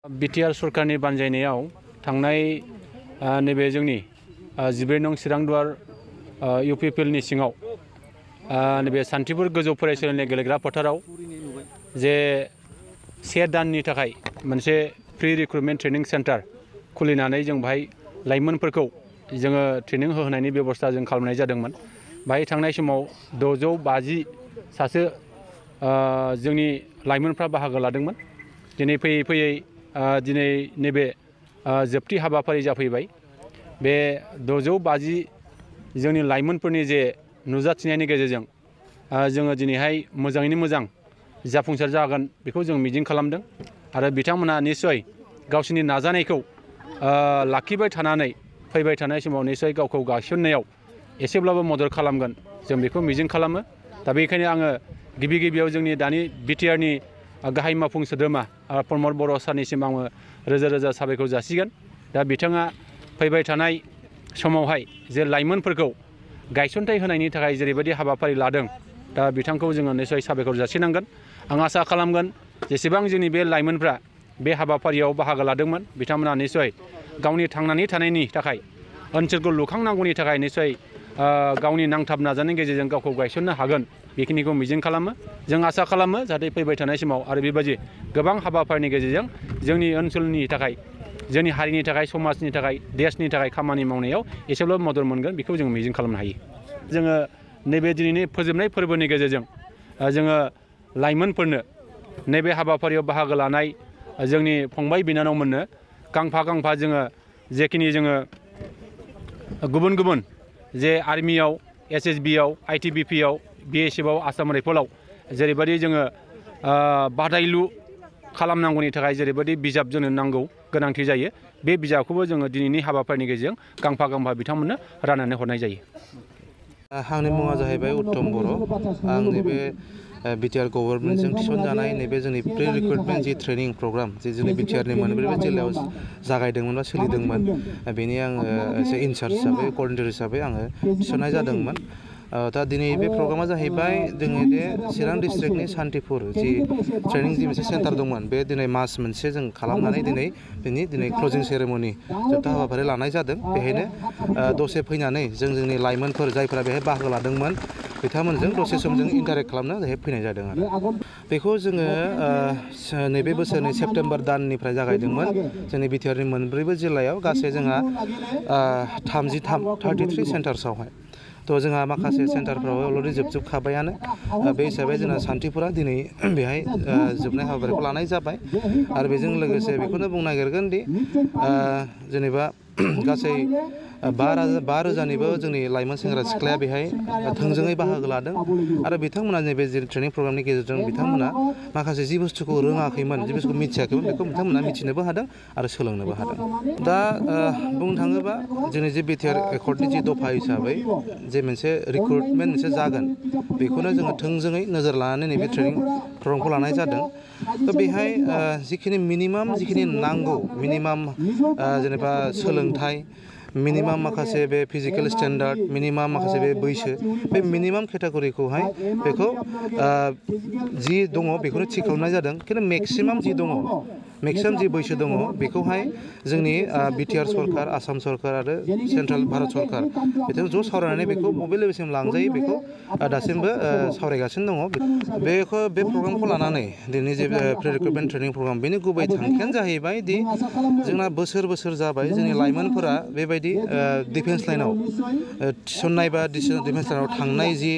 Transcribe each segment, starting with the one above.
BTR सरकारनि बानजायनायाव थांनाय नैबे जोंनि 14 नं चिरांदुवार इउपिपिएलनि सिङाव नैबे सान्थिपुर गोजौ फरायसालिनि गेलेग्रा फोथाराव जे 1 दाननि थाखाय मोनसे प्रि रिक्रुटमेन्ट ट्रेनिं सेन्टार खुलिनानै जों बाहाय लाइमोनफोरखौ जोङो ट्रेनिं होनायनि बेबस्था जों खालामनाय जादोंमोन। बाहाय थांनाय समाव 650 सासे जोंनि लाइमोनफ्रा बाहागो लादोंमोन। दिनै फैयै फैयै दिनै नैबे जोबथि हाबाफारि जाफैबाय। बे 650 जोंनि लाइमोनफोरनि जे नुजाथिनायनि गेजेरजों जोङो दिनैहाय मोजाङैनो मोजां जाफुंसार जागोन बेखौ जों मिजिं खालामदों आरो बिथांमोना निस्सय गावसोरनि नाजानायखौ लाखिबाय थानानै फैबाय थानाय समाव निस्सय गावखौ गायसननायाव एसेब्लाबो मदद खालामगोन जों बेखौ मिजिं खालामो। दा बेनिखायनो आङो गिबियाव जोंनि दानि बिटिआरनि गाहाय मावफुं सोद्रोमा प्रमद बर' सारनिसिम आङो रोजा रोजा साबायखर जासिगोन। दा बिथाङा फैबाय थानाय समावहाय जे लाइमोनफोरखौ गायसनथाइ होनायनि थाखाय जेरैबायदि हाबाफारि लादों दा बिथांखौ जोङो निस्सय साबायखर जासिनांगोन। आं आसा खालामगोन जेसेबां जोंनि बे लाइमोनफ्रा बे हाबाफारियाव बाहागो लादोंमोन बिथांमोना निस्सय गावनि थांनानै थानायनि थाखाय ओनसोलखौ लुखांनांगौनि थाखाय निस्सय गावनि नांथाब नाजानायनि गेजेरजों गावखौ गायसननो हागोन बेखिनिखौ मिजिं खालामो। जों आसा खालामो जाहाथे फैबाय थानाय समाव आरो बेबायदि गोबां हाबाफारिनि गेजेरजों जोंनि ओनसोलनि थाखाय जोंनि हारिनि थाखाय समाजनि थाखाय देशनि थाखाय खामानि मावनायाव एसेब्लाबो मदद मोनगोन बेखौ जों मिजिं खालामनो हायो। जोङो नैबे दिनैनि फोजोबनाय फोरबोनि गेजेरजों जोङो लाइमोनफोरनो नैबे हाबाफारियाव बाहागो लानाय जोंनि फंबाय बिनानावमोननो गांफा जोङो जेखिनि जोङो गुबुन जे आर्मियाव एसएसबिआव आइटिबिपिआव बिएसएफआव आसाम राइफलआव जेरैबायदि जोङो बादायलु खालामनांगौनि थाखाय जेरैबायदि बिजाब जोंनो नांगौ गोनांथि जायो बे बिजाबखौबो जोङो दिनैनि हाबाफारिनि गेजेरजों गांफा बिथांमोननो राननानै हरनाय जायो। आंनि मुङा जाहैबाय उत्तम बर'। आं नैबे बिटिआर गभर्नमेन्टजों थिसनजानाय नैबे जोंनि प्रि रिक्रुटमेन्ट जि ट्रेनिं प्रग्राम जे जोंनि बिटिआरनि मोनब्रै जिल्लायाव जागायदोंमोन बा सोलिदोंमोन बेनि आङो एसे इनचार्ज हिसाबै कर्डिनेटर हिसाबै आङो थिसननाय जादोंमोन। दा दिनै बे प्रग्रामा जाहैबाय जोंनि बे चिरां डिस्ट्रिक्टनि सान्थिपुर जि ट्रेनिं जि मोनसे सेन्टार दंमोन बे दिनै मास मोनसे जों खालामनानै दिनै क्लजिं सेरेमनि जोबथा हाबाफारि लानाय जादों। बेहायनो दसे फैनानै जोंनि लाइमोनफोर जायफोरा बेहाय बाहागो लादोंमोन बिथांमोनजों दसे सम जों इन्टारेक्ट खालामनो बेहाय फैनाय जादों आरो बेखौ जोङो नैबे बोसोरनि सेप्तेम्बर दाननिफ्राय जागायदोंमोन। जोंनि बिटिआरनि मोनब्रैबो जिल्लायाव गासै जोंहा 33 सेन्टार्सआवहाय थ' जोंहा माखासे सेन्टारफ्राव अलरेडि जोबजोबखाबायानो। बे हिसाबै जोंना सान्थिपुरा दिनै बेहाय जोबनाय हाबाफारिखौ लानाय जाबाय आरो बेजों लोगोसे बेखौनो बुंनो नागिरगोन दि जेनेबा गासै 5,000निबो जोंनि लाइमोन सेंग्रा सिख्लाया बेहाय थोंजोङै बाहागो लादों आरो बिथांमोना नैबे ट्रेनिं प्रग्रामनि गेजेरजों बिथांमोना माखासे जि बुस्थुखौ रोङाखैमोन जि बुस्थुखौ मिथियाखैमोन बेखौ बिथांमोना मिथिनोबो हादों आरो सोलोंनोबो हादों। दा बुंनो थाङोबा जोंनि जे बिटिआर एकर्डनि जि दफा हिसाबै जे मोनसे रिक्रुटमेन्ट मोनसे जागोन बेखौनो जोङो थोंजोङै नोजोर लानानै नैबे ट्रेनिं प्रग्रामखौ लानाय जादों। थ' बेहाय जिखिनि मिनिमाम जिखिनि नांगौ मिनिमाम जेनेबा सोलोंथाइ मिनिमाम माखासे बे फिजिकेल स्टेन्डार्ड मिनिमाम माखासे बे बैसो बे मिनिमाम केटेगरिखौहाय बेखौ जि दङ बेखौनो थि खालामनाय जादों। खिन्थु मेक्सिमाम जि दङ मेक्सिमाम जि बैसो दङ बेखौहाय जोंनि बिटिआर सरकार आसाम सरकार आरो सेन्ट्रेल भारत सरकार बिदिनो ज' सावरायनानै बेखौ बबे लेभेलसिम लांजायो बेखौ दासिमबो सावरायगासिनो दङ। बे प्रग्रामखौ लानानै दिनै जे प्रि रिक्रुटमेन्ट ट्रेनिं प्रग्राम बेनि गुबै थांखियानो जाहैबाय दि जोंना बोसोर जाबाय जोंनि लाइमोनफोरा बेबायदि डिफेन्स लाइनाव थिसननाय बा डिफेन्स लाइनाव थांनाय जि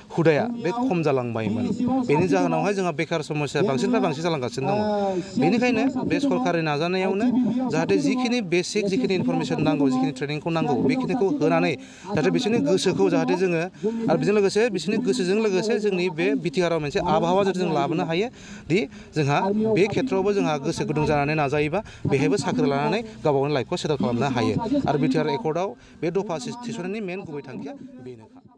हुदाया बे खम जालांबायमोन। बेनि जाहोनावहाय जोंहा बेखार समस्या बांसिननिफ्राय बांसिन जालांगासिनो दङ। बेनिखायनो बे सरकारि नाजानायावनो जाहाथे जिखिनि बेसिक जिखिनि इनफरमेसन नांगौ जिखिनि ट्रेनिंखौ नांगौ बेखिनिखौ होनानै जाहाथे बिसोरनि गोसोखौ जाहाथे जोङो आरो बेजों लोगोसे बिसोरनि गोसोजों लोगोसे जोंनि बे बिटिआराव मोनसे आबहावा जाहाथे जों लाबोनो हायो दि जोंहा बे खेथ्रआवबो जोंहा गोसो गुदुं जानानै नाजायोबा बेहायबो साख्रि लानानै गावबा गावनि लाइफखौ सेटेल खालामनो हायो आरो बिटिआर एकर्डआव बे दफा थिसननायनि मेन गुबै थांखिया बेनोखा।